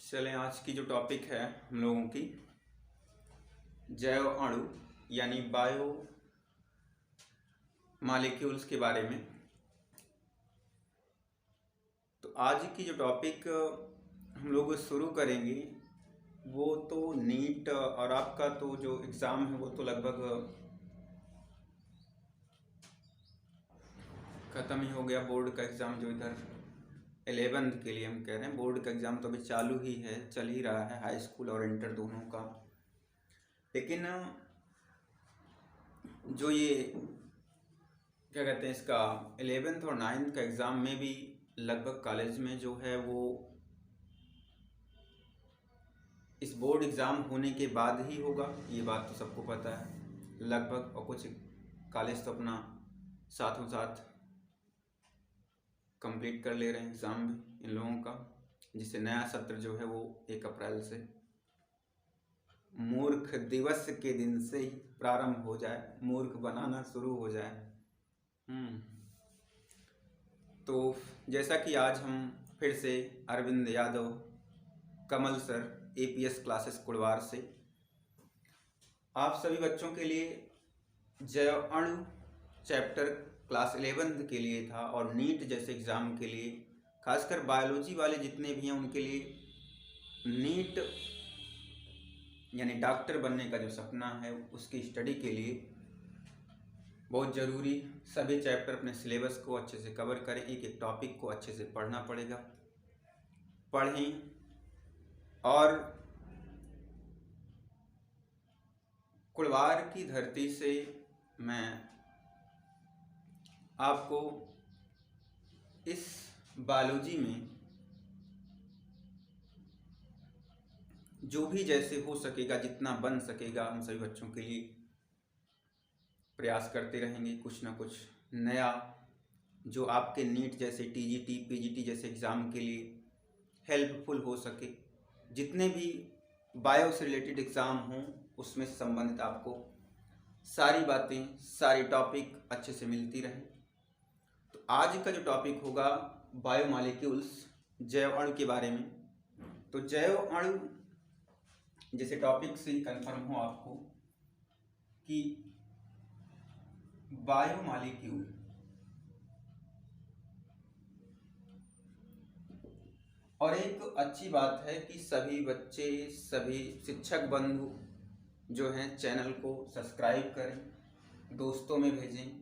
चलें, आज की जो टॉपिक है हम लोगों की जैव अणु यानी बायो मालिक्यूल्स के बारे में। तो आज की जो टॉपिक हम लोग शुरू करेंगे वो तो नीट और आपका तो जो एग्ज़ाम है वो तो लगभग ख़त्म ही हो गया। बोर्ड का एग्ज़ाम जो इधर 11th के लिए हम कह रहे हैं, बोर्ड का एग्ज़ाम तो अभी चालू ही है, चल ही रहा है, हाई स्कूल और इंटर दोनों का। लेकिन जो ये क्या कहते हैं इसका 11th और 9th का एग्ज़ाम में भी लगभग कॉलेज में जो है वो इस बोर्ड एग्ज़ाम होने के बाद ही होगा, ये बात तो सबको पता है लगभग। और कुछ कॉलेज तो अपना साथों साथ कंप्लीट कर ले रहे हैं एग्ज़ाम भी इन लोगों का, जिससे नया सत्र जो है वो 1 अप्रैल से मूर्ख दिवस के दिन से ही प्रारंभ हो जाए, मूर्ख बनाना शुरू हो जाए। तो जैसा कि आज हम फिर से अरविंद यादव, कमल सर, एपीएस क्लासेस कुड़वार से आप सभी बच्चों के लिए जैव अणु चैप्टर क्लास 11 के लिए था, और नीट जैसे एग्ज़ाम के लिए खासकर बायोलॉजी वाले जितने भी हैं उनके लिए नीट यानी डॉक्टर बनने का जो सपना है उसकी स्टडी के लिए बहुत ज़रूरी सभी चैप्टर अपने सिलेबस को अच्छे से कवर करें। एक एक टॉपिक को अच्छे से पढ़ना पड़ेगा, पढ़ें। और कुड़वार की धरती से मैं आपको इस बायोलॉजी में जो भी जैसे हो सकेगा, जितना बन सकेगा, हम सभी बच्चों के लिए प्रयास करते रहेंगे कुछ ना कुछ नया, जो आपके नीट जैसे टीजीटी पीजीटी जैसे एग्ज़ाम के लिए हेल्पफुल हो सके। जितने भी बायो से रिलेटेड एग्ज़ाम हों उसमें से संबंधित आपको सारी बातें, सारी टॉपिक अच्छे से मिलती रहें। तो आज का जो टॉपिक होगा बायो मॉलिक्यूल्स, जैव अणु के बारे में। तो जैव अणु जैसे टॉपिक से ही कन्फर्म हो आपको कि बायो मॉलिक्यूल और एक अच्छी बात है कि सभी बच्चे, सभी शिक्षक बंधु जो हैं चैनल को सब्सक्राइब करें, दोस्तों में भेजें,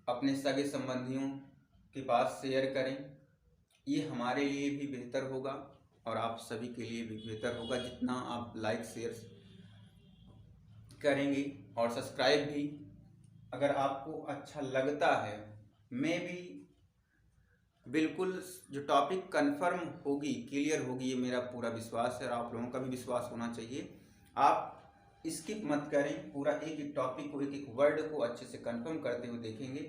अपने सगे संबंधियों के पास शेयर करें। ये हमारे लिए भी बेहतर होगा और आप सभी के लिए भी बेहतर होगा जितना आप लाइक शेयर करेंगे और सब्सक्राइब भी। अगर आपको अच्छा लगता है, मैं भी बिल्कुल जो टॉपिक कंफर्म होगी, क्लियर होगी, ये मेरा पूरा विश्वास है और आप लोगों का भी विश्वास होना चाहिए। आप स्किप मत करें, पूरा एक एक टॉपिक को, एक एक वर्ड को अच्छे से कंफर्म करते हुए देखेंगे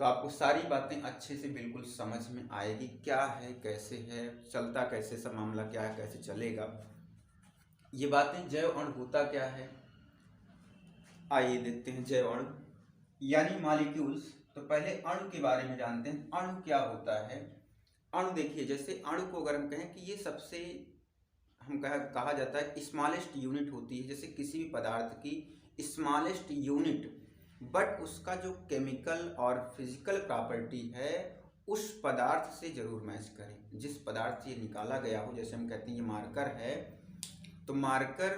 तो आपको सारी बातें अच्छे से बिल्कुल समझ में आएगी, क्या है, कैसे है, चलता कैसे, सब मामला क्या है, कैसे चलेगा, ये बातें। जैव अणु होता क्या है, आइए देखते हैं। जैव अणु यानी मॉलिक्यूल्स। तो पहले अणु के बारे में जानते हैं, अणु क्या होता है। अणु देखिए, जैसे अणु को अगर हम कहें कि ये सबसे हम कहा जाता है स्मॉलेस्ट यूनिट होती है, जैसे किसी भी पदार्थ की स्मॉलेस्ट यूनिट, बट उसका जो केमिकल और फिजिकल प्रॉपर्टी है उस पदार्थ से जरूर मैच करें। जिस पदार्थ से ये निकाला गया हो, जैसे हम कहते हैं ये मार्कर है, तो मार्कर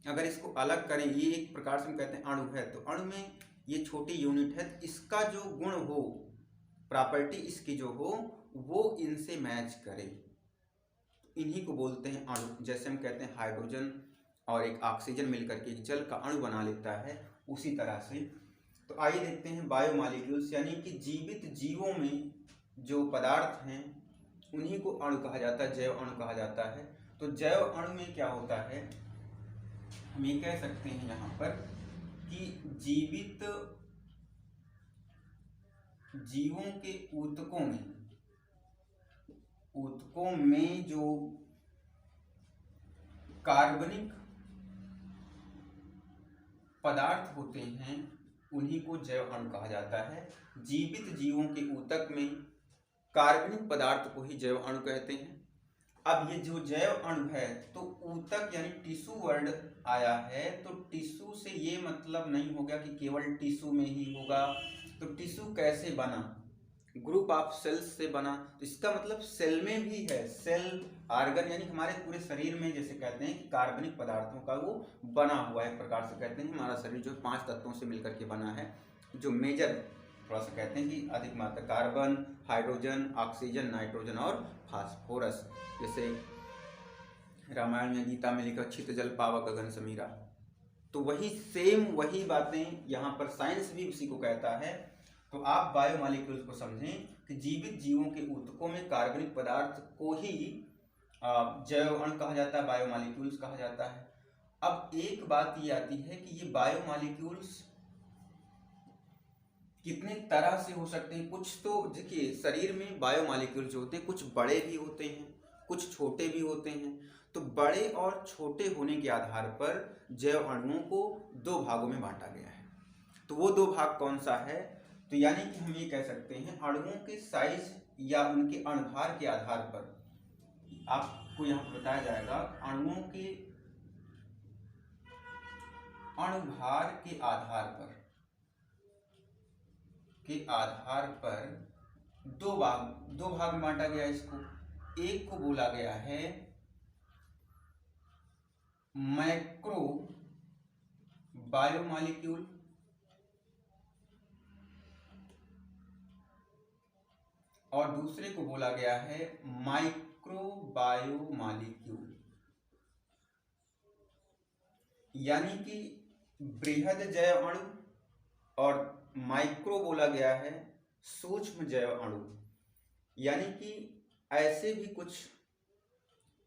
अगर इसको अलग करें, ये एक प्रकार से हम कहते हैं अणु है, तो अणु में ये छोटी यूनिट है, इसका जो गुण हो, प्रॉपर्टी इसकी जो हो, वो इनसे मैच करे, इन्हीं को बोलते हैं अणु। जैसे हम कहते हैं हाइड्रोजन और एक ऑक्सीजन मिलकर के एक जल का अणु बना लेता है, उसी तरह से। तो आइए देखते हैं बायो मॉलिक्यूल्स, यानी कि जीवित जीवों में जो पदार्थ हैं उन्हीं को अणु कहा जाता है, जैव अणु कहा जाता है। तो जैव अणु में क्या होता है, हम ये कह सकते हैं यहाँ पर कि जीवित जीवों के ऊतकों में जो कार्बनिक पदार्थ होते हैं उन्हीं को जैव अणु कहा जाता है। जीवित जीवों के ऊतक में कार्बनिक पदार्थ को ही जैव अणु कहते हैं। अब ये जो जैव अणु है तो ऊतक यानी टिश्यू वर्ड आया है, तो टिश्यू से ये मतलब नहीं हो गया कि केवल टिश्यू में ही होगा। तो टिश्यू कैसे बना, ग्रुप ऑफ सेल्स से बना, तो इसका मतलब सेल में भी है, सेल आर्गन यानी हमारे पूरे शरीर में जैसे कहते हैं कि कार्बनिक पदार्थों का वो बना हुआ है। एक प्रकार से कहते हैं हमारा शरीर जो 5 तत्वों से मिलकर के बना है, जो मेजर थोड़ा सा कहते हैं कि अधिक मात्रा कार्बन, हाइड्रोजन, ऑक्सीजन, नाइट्रोजन और फास्फोरस। जैसे रामायण में, गीता में लिखा छित जल पावक गगन समीरा, तो वही सेम वही बातें यहाँ पर साइंस भी उसी को कहता है। तो आप बायोमॉलिक्यूल्स को समझें कि जीवित जीवों के ऊतकों में कार्बनिक पदार्थ को ही जैव अणु कहा जाता है, बायोमॉलिक्यूल्स कहा जाता है। अब एक बात ये आती है कि ये बायोमॉलिक्यूल्स कितने तरह से हो सकते हैं। कुछ तो देखिए शरीर में बायोमॉलिक्यूल्स जो होते हैं कुछ बड़े भी होते हैं, कुछ छोटे भी होते हैं। तो बड़े और छोटे होने के आधार पर जैव अणुओं को 2 भागों में बांटा गया है। तो वो 2 भाग कौन सा है, तो यानी कि हम ये कह सकते हैं अणुओं के साइज या उनके अणुभार के आधार पर आपको यहाँ पर बताया जाएगा। अणुओं के अणुभार के आधार पर 2 भाग में बांटा गया इसको। एक को बोला गया है मैक्रो बायोमॉलिक्यूल और दूसरे को बोला गया है माइक्रो बायोमॉलिक्यूल। यानी कि बृहद जैव अणु और माइक्रो बोला गया है सूक्ष्म जैव अणु। यानी कि ऐसे भी कुछ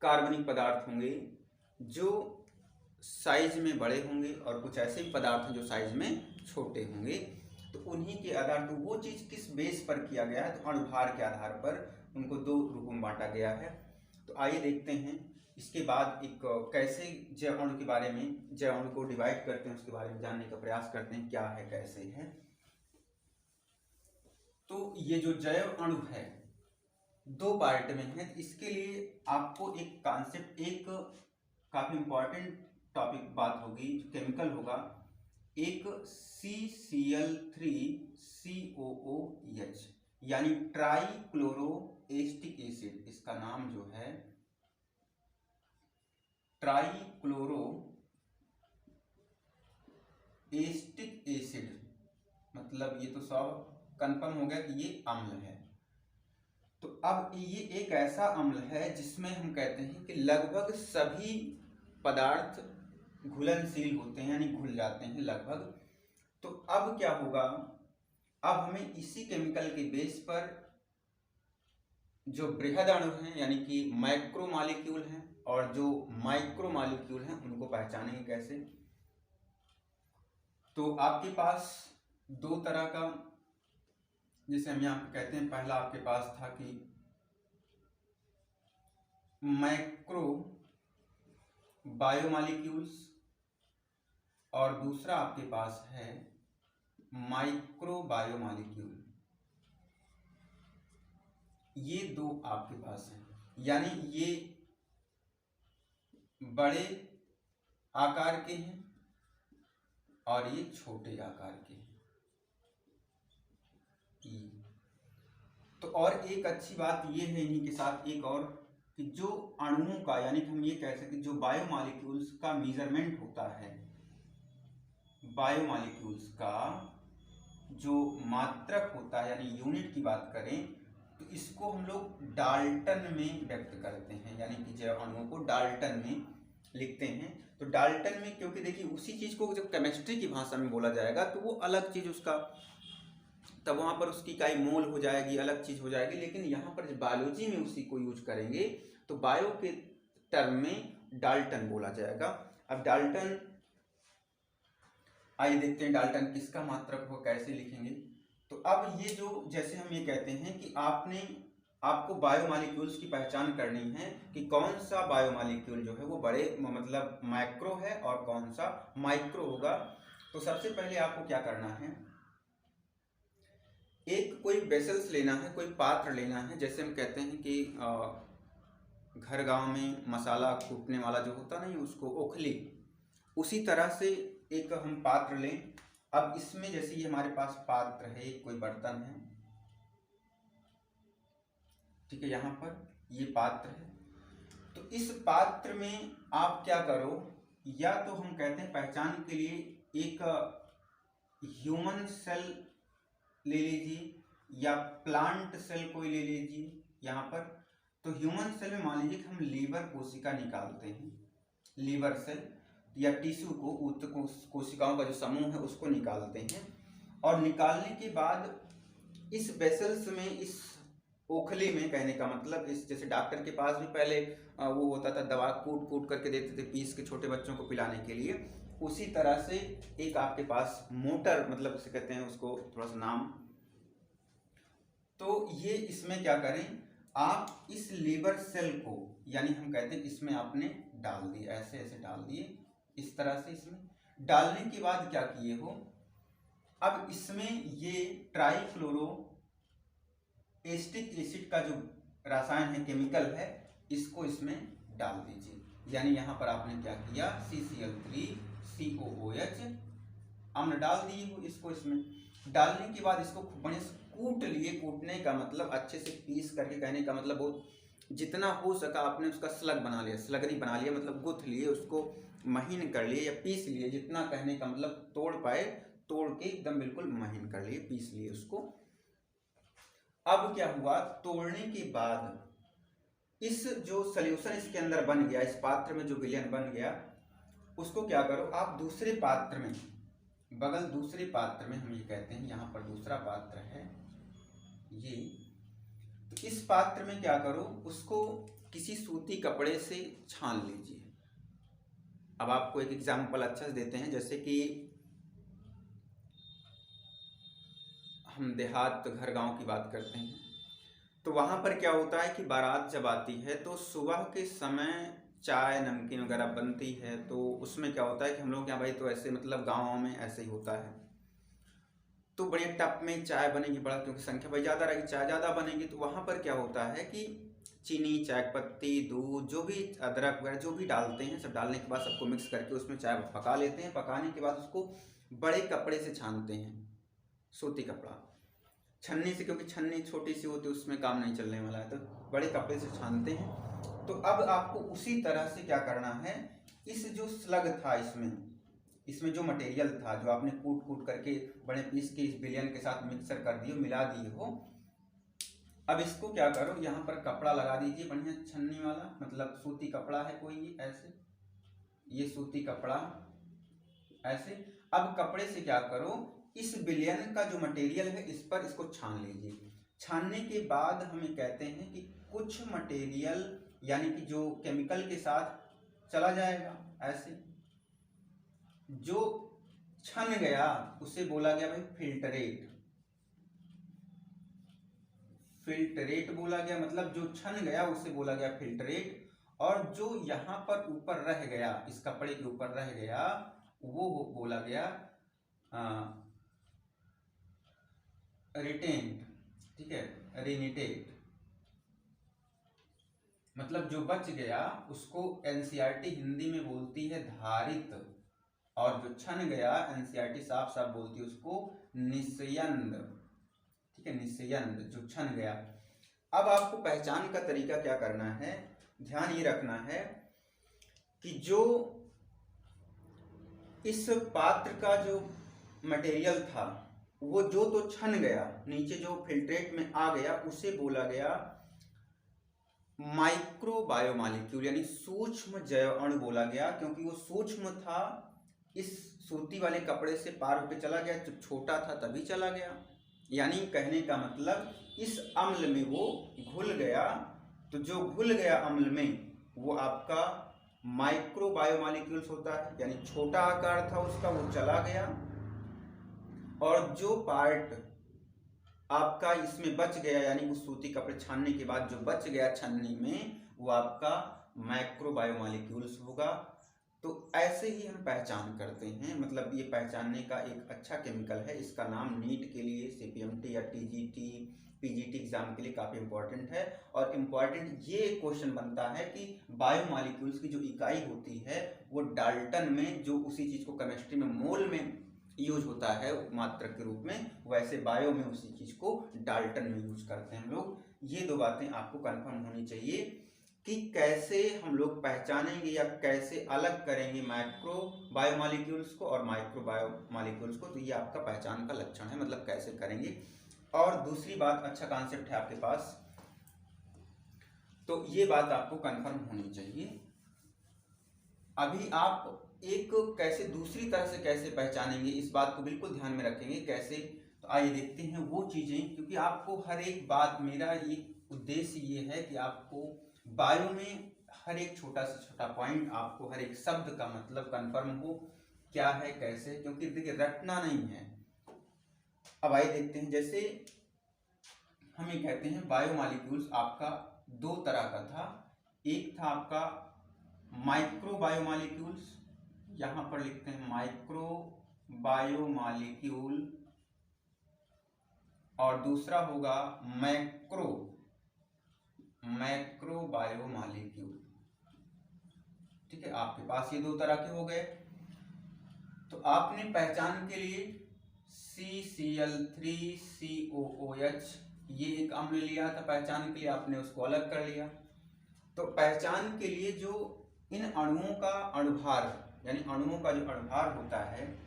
कार्बनिक पदार्थ होंगे जो साइज में बड़े होंगे और कुछ ऐसे भी पदार्थ हैं जो साइज में छोटे होंगे। तो उन्हीं के आधार पर वो चीज़ किस बेस पर किया गया है, तो अणुभार के आधार पर उनको 2 रूपों में बांटा गया है। तो आइए देखते हैं इसके बाद एक कैसे जैव अणु के बारे में, जैव अणु को डिवाइड करते हैं उसके बारे में जानने का प्रयास करते हैं, क्या है कैसे है। तो ये जो जैव अणु है 2 पार्ट में है। इसके लिए आपको एक कॉन्सेप्ट, एक काफी इंपॉर्टेंट टॉपिक बात होगी जो केमिकल होगा, एक CCl3COOH यानी ट्राइक्लोरो एस्टिक एसिड। इसका नाम जो है ट्राइक्लोरो एस्टिक एसिड, मतलब ये तो सब कंफर्म हो गया कि ये अम्ल है। तो अब ये एक ऐसा अम्ल है जिसमें हम कहते हैं कि लगभग सभी पदार्थ घुलनशील होते हैं, यानी घुल जाते हैं लगभग। तो अब क्या होगा, अब हमें इसी केमिकल के बेस पर जो बृहद अणु हैं यानी कि मैक्रो मॉलिक्यूल हैं और जो माइक्रो मॉलिक्यूल हैं उनको पहचानेंगे कैसे। तो आपके पास 2 तरह का, जैसे हम यहाँ कहते हैं, पहला आपके पास था कि मैक्रो बायोमॉलिक्यूल्स और दूसरा आपके पास है माइक्रो बायोमॉलिक्यूल। ये 2 आपके पास हैं, यानी ये बड़े आकार के हैं और ये छोटे आकार के हैं। तो और एक अच्छी बात ये है इन्हीं के साथ एक और, कि जो अणुओं का, यानी कि हम ये कह सकते हैं जो बायोमॉलिक्यूल्स का मेजरमेंट होता है, बायोमॉलिक्यूल्स का जो मात्रक होता है यानी यूनिट की बात करें तो इसको हम लोग डाल्टन में व्यक्त करते हैं, यानी कि जैव अणुओं को डाल्टन में लिखते हैं। तो डाल्टन में, क्योंकि देखिए उसी चीज़ को जब केमिस्ट्री की भाषा में बोला जाएगा तो वो अलग चीज़ उसका, तब वहाँ पर उसकी इकाई मोल हो जाएगी, अलग चीज़ हो जाएगी। लेकिन यहाँ पर जब बायोलॉजी में उसी को यूज करेंगे तो बायो के टर्म में डाल्टन बोला जाएगा। अब डाल्टन, आइए देखते हैं डाल्टन किसका मात्रक हो, कैसे लिखेंगे। तो अब ये जो, जैसे हम ये कहते हैं कि आपको बायोमॉलिक्यूल्स की पहचान करनी है कि कौन सा बायोमॉलिक्यूल जो है वो बड़े मतलब मैक्रो है और कौन सा माइक्रो होगा। तो सबसे पहले आपको क्या करना है एक कोई वेसल्स लेना है, कोई पात्र लेना है। जैसे हम कहते हैं कि घर गांव में मसाला कूटने वाला जो होता नहीं उसको ओखली, उसी तरह से एक हम पात्र लें। अब इसमें जैसे ये हमारे पास पात्र है, कोई बर्तन है, ठीक है, यहाँ पर ये पात्र है। तो इस पात्र में आप क्या करो, या तो हम कहते हैं पहचान के लिए एक ह्यूमन सेल ले लीजिए या प्लांट सेल कोई ले लीजिए यहाँ पर। तो ह्यूमन सेल में मान लीजिए कि हम लीवर कोशिका निकालते हैं, लीवर सेल या टिश्यू को, ऊतक कोशिकाओं का जो समूह है उसको निकालते हैं। और निकालने के बाद इस वेसल्स में, इस ओखली में, कहने का मतलब इस, जैसे डॉक्टर के पास भी पहले वो होता था, दवा कूट कूट करके देते थे पीस के छोटे बच्चों को पिलाने के लिए, उसी तरह से एक आपके पास मोटर, मतलब उसे कहते हैं, उसको थोड़ा सा नाम। तो ये इसमें क्या करें, आप इस लीवर सेल को, यानी हम कहते हैं इसमें आपने डाल दिए, ऐसे ऐसे डाल दिए इस तरह से। इसमें डालने के बाद क्या किए हो, अब इसमें ये ट्राइफ्लोरो एस्टिक एसिड का जो रसायन है, केमिकल है, इसको इसमें डाल दीजिए। यानी यहाँ पर आपने क्या किया, CCl3COOH अम्ल डाल दिए हो इसको। इसमें डालने के बाद इसको खूब बढ़िया से कूट लिए। कूटने का मतलब अच्छे से पीस करके, कहने का मतलब बहुत जितना हो सका आपने उसका स्लग बना लिया, स्लगरी बना लिया, मतलब गुथ लिए उसको, महीन कर लिए या पीस लिए, जितना कहने का मतलब तोड़ पाए तोड़ के एकदम बिल्कुल महीन कर लिए, पीस लिए उसको। अब क्या हुआ, तोड़ने के बाद इस जो सॉल्यूशन इसके अंदर बन गया, इस पात्र में जो विलयन बन गया, उसको क्या करो आप दूसरे पात्र में, बगल दूसरे पात्र में, हम ये कहते हैं यहाँ पर दूसरा पात्र है ये, तो इस पात्र में क्या करो, उसको किसी सूती कपड़े से छान लीजिए। अब आपको एक एग्जाम्पल अच्छा से देते हैं, जैसे कि हम देहात घर गांव की बात करते हैं, तो वहाँ पर क्या होता है कि बारात जब आती है तो सुबह के समय चाय नमकीन वगैरह बनती है। तो उसमें क्या होता है कि हम लोग यहाँ भाई तो ऐसे, मतलब गाँव में ऐसे ही होता है, तो बड़े टप में चाय बनेगी, बड़ा, क्योंकि संख्या भाई ज़्यादा रहेगी, चाय ज़्यादा बनेगी। तो वहाँ पर क्या होता है कि चीनी, चाय पत्ती, दूध, जो भी अदरक वगैरह जो भी डालते हैं, सब डालने के बाद सबको मिक्स करके उसमें चाय पका लेते हैं। पकाने के बाद उसको बड़े कपड़े से छानते हैं, सूती कपड़ा, छन्नी से, क्योंकि छन्नी छोटी सी होती है उसमें काम नहीं चलने वाला है, तो बड़े कपड़े से छानते हैं। तो अब आपको उसी तरह से क्या करना है, इस जो स्लग था, इसमें जो मटेरियल था, जो आपने कूट कूट करके बड़े पीस के इस विलयन के साथ मिक्सर कर दिए, मिला दिए हो, अब इसको क्या करो, यहाँ पर कपड़ा लगा दीजिए बढ़िया छन्नी वाला, मतलब सूती कपड़ा है कोई, ऐसे, ये सूती कपड़ा ऐसे। अब कपड़े से क्या करो, इस विलयन का जो मटेरियल है इस पर इसको छान लीजिए। छानने के बाद हमें कहते हैं कि कुछ मटेरियल, यानी कि जो केमिकल के साथ चला जाएगा, ऐसे जो छन गया उसे बोला गया भाई फिल्टरेट। फिल्टरेट बोला गया, मतलब जो छन गया उसे बोला गया फिल्टरेट। और जो यहाँ पर ऊपर रह गया, इस कपड़े के ऊपर रह गया, वो बोला गया रिटेंट, ठीक है, रिनिटेट। मतलब जो बच गया उसको एनसीईआरटी हिंदी में बोलती है धारित, और जो छन गया एनसीईआरटी साफ साफ बोलती है उसको निस्यंद, ठीक है, निस्यंद, जो छन गया। अब आपको पहचान का तरीका क्या करना है, ध्यान ये रखना है कि जो इस पात्र का जो मटेरियल था वो जो तो छन गया, नीचे जो फिल्ट्रेट में आ गया, उसे बोला गया माइक्रो बायोमॉलिक्यूल, यानी सूक्ष्म जैव अणु बोला गया, क्योंकि वो सूक्ष्म था, इस सूती वाले कपड़े से पार होकर चला गया, जब छोटा था तभी चला गया। यानी कहने का मतलब इस अम्ल में वो घुल गया। तो जो घुल गया अम्ल में वो आपका माइक्रो बायोमॉलिक्यूल्स होता है, यानी छोटा आकार था उसका, वो चला गया। और जो पार्ट आपका इसमें बच गया, यानी उस सूती कपड़े छानने के बाद जो बच गया छन्नी में, वो आपका मैक्रो बायोमॉलिक्यूल्स होगा। तो ऐसे ही हम पहचान करते हैं, मतलब ये पहचानने का एक अच्छा केमिकल है, इसका नाम नीट के लिए CPMT या टीजीटी पीजीटी एग्जाम के लिए काफ़ी इंपॉर्टेंट है। और इम्पॉर्टेंट ये क्वेश्चन बनता है कि बायोमॉलिक्यूल्स की जो इकाई होती है वो डाल्टन में, जो उसी चीज़ को केमिस्ट्री में मोल में यूज होता है मात्रक के रूप में, वैसे बायो में उसी चीज़ को डाल्टन में यूज करते हैं हम लोग। ये दो बातें आपको कंफर्म होनी चाहिए कि कैसे हम लोग पहचानेंगे या कैसे अलग करेंगे मैक्रो बायोमॉलिक्यूल्स को और माइक्रो बायोमॉलिक्यूल्स को। तो ये आपका पहचान का लक्षण है, मतलब कैसे करेंगे। और दूसरी बात, अच्छा कॉन्सेप्ट है आपके पास, तो ये बात आपको कंफर्म होनी चाहिए। अभी आप एक कैसे दूसरी तरह से कैसे पहचानेंगे, इस बात को बिल्कुल ध्यान में रखेंगे कैसे। तो आइए देखते हैं वो चीज़ें, क्योंकि आपको हर एक बात, मेरा ये उद्देश्य ये है कि आपको बायो में हर एक छोटा से छोटा पॉइंट, आपको हर एक शब्द का मतलब कंफर्म हो क्या है कैसे, क्योंकि देखिए रटना नहीं है। अब आइए देखते हैं, जैसे हम ये कहते हैं बायोमॉलिक्यूल्स आपका दो तरह का था। एक था आपका माइक्रो बायोमॉलिक्यूल्स, यहां पर लिखते हैं माइक्रो बायोमॉलिक्यूल, और दूसरा होगा मैक्रो बायोमॉलिक्यूल। ठीक है, आपके पास ये दो तरह के हो गए। तो आपने पहचान के लिए CCl3COOH ये एक अम्ल लिया था, पहचान के लिए आपने उसको अलग कर लिया। तो पहचान के लिए जो इन अणुओं का अणुभार, यानी अणुओं का जो अणुभार होता है,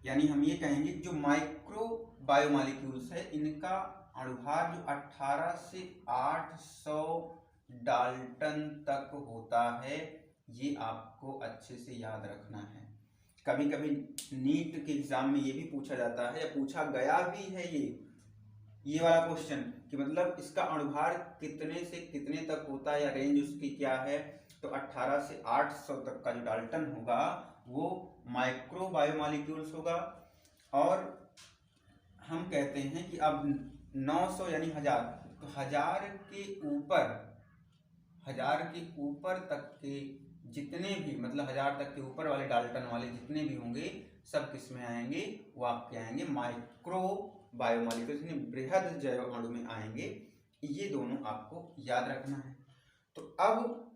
यानी हम ये कहेंगे जो माइक्रो बायोमॉलिक्यूल्स है इनका अणुभार जो 18 से 800 डाल्टन तक होता है, ये आपको अच्छे से याद रखना है। कभी कभी नीट के एग्जाम में ये भी पूछा जाता है या पूछा गया भी है ये वाला क्वेश्चन कि मतलब इसका अणुभार कितने से कितने तक होता है या रेंज उसकी क्या है। तो 18 से 800 तक का जो डाल्टन होगा वो माइक्रो बायोमॉलिक्यूल्स होगा। और हम कहते हैं कि अब 900 यानी 1000, तो 1000 के ऊपर तक के जितने भी, मतलब 1000 तक के ऊपर वाले डाल्टन वाले जितने भी होंगे सब किस में आएंगे, वो आपके आएंगे माइक्रो बायोमॉलिक्यूल्स, यानी बृहद जैव अणु में आएंगे। ये दोनों आपको याद रखना है। तो अब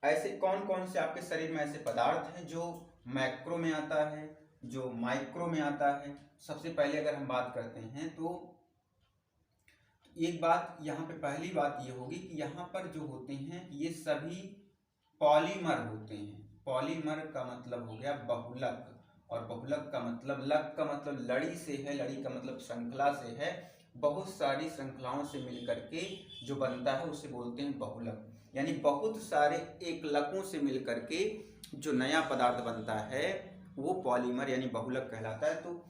ऐसे कौन कौन से आपके शरीर में ऐसे पदार्थ हैं जो मैक्रो में आता है, जो माइक्रो में आता है। सबसे पहले अगर हम बात करते हैं तो एक बात यहाँ पे, पहली बात ये होगी कि यहाँ पर जो होते हैं ये सभी पॉलीमर होते हैं। पॉलीमर का मतलब हो गया बहुलक, और बहुलक का मतलब, लक का मतलब लड़ी से है, लड़ी का मतलब श्रृंखला से है। बहुत सारी श्रृंखलाओं से मिलकर के जो बनता है उसे बोलते हैं बहुलक, यानी बहुत सारे एक लकों से मिलकर के जो नया पदार्थ बनता है वो पॉलीमर यानी बहुलक कहलाता है। तो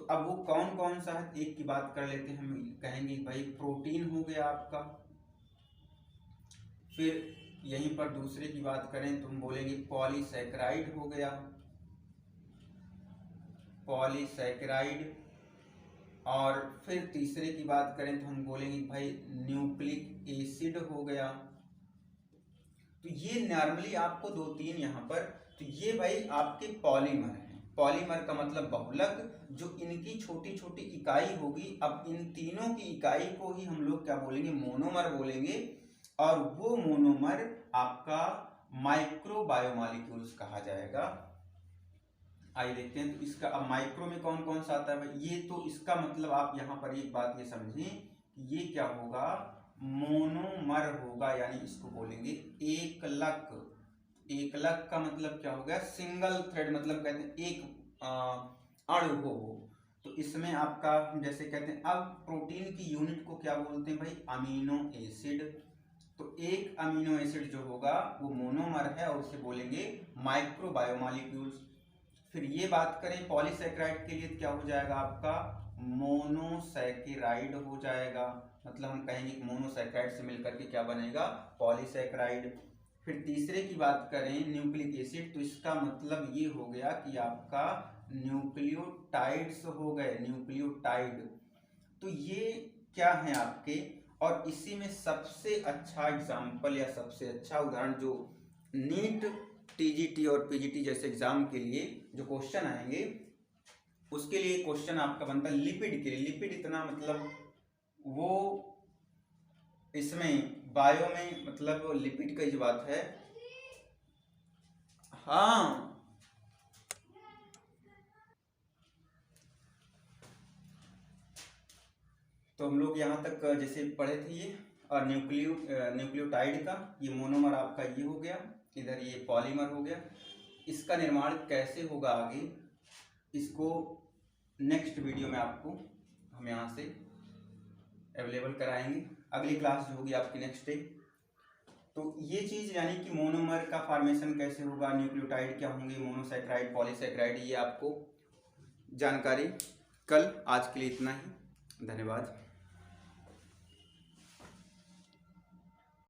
अब वो कौन कौन सा है, एक की बात कर लेते हैं। हम कहेंगे भाई प्रोटीन हो गया आपका, फिर यहीं पर दूसरे की बात करें तो हम बोलेंगे पॉलीसैकेराइड हो गया, पॉलीसैकेराइड। और फिर तीसरे की बात करें तो हम बोलेंगे भाई न्यूक्लिक एसिड हो गया। तो ये नॉर्मली आपको 2-3 यहाँ पर, तो ये भाई आपके पॉलीमर हैं। पॉलीमर का मतलब बहुलक, जो इनकी छोटी छोटी इकाई होगी। अब इन तीनों की इकाई को ही हम लोग क्या बोलेंगे, मोनोमर बोलेंगे, और वो मोनोमर आपका माइक्रो बायोमॉलिक्यूल्स कहा जाएगा। आइए देखते हैं तो इसका अब माइक्रो में कौन कौन सा आता है भाई। ये तो इसका मतलब आप यहाँ पर एक बात ये समझें, ये क्या होगा, मोनोमर होगा, यानी इसको बोलेंगे एकलक। एकलक का मतलब क्या हो गया, सिंगल थ्रेड, मतलब कहते हैं एक अणु हो। तो इसमें आपका हम जैसे कहते हैं, अब प्रोटीन की यूनिट को क्या बोलते हैं भाई, अमीनो एसिड। तो एक अमीनो एसिड जो होगा वो मोनोमर है और उसे बोलेंगे माइक्रो बायोमॉलिक्यूल्स। फिर ये बात करें पॉलीसैकेराइड के लिए, क्या हो जाएगा आपका, मोनोसैकेराइड हो जाएगा। मतलब हम कहेंगे मोनोसैकेराइड से मिलकर के क्या बनेगा, पॉलीसैकेराइड। फिर तीसरे की बात करें न्यूक्लिक एसिड, तो इसका मतलब ये हो गया कि आपका न्यूक्लियोटाइड्स हो गए, न्यूक्लियोटाइड। तो ये क्या है आपके, और इसी में सबसे अच्छा एग्जाम्पल या सबसे अच्छा उदाहरण जो नीट, टीजीटी और पीजीटी जैसे एग्जाम के लिए जो क्वेश्चन आएंगे उसके लिए क्वेश्चन आपका बनता है लिपिड के लिए। लिपिड इतना मतलब वो इसमें बायो में मतलब लिपिड का जो बात है। हाँ, तो हम लोग यहाँ तक जैसे पढ़े थे ये, और न्यूक्लियोटाइड का ये मोनोमर आपका ये हो गया, इधर ये पॉलीमर हो गया। इसका निर्माण कैसे होगा आगे, इसको नेक्स्ट वीडियो में आपको हम यहाँ से अवेलेबल कराएंगे। अगली क्लास जो होगी आपकी नेक्स्ट डे। तो ये चीज़ यानी कि मोनोमर का फॉर्मेशन कैसे होगा, न्यूक्लियोटाइड क्या होंगे, मोनोसैकेराइड, पॉलीसैकेराइड, ये आपको जानकारी कल। आज के लिए इतना ही, धन्यवाद।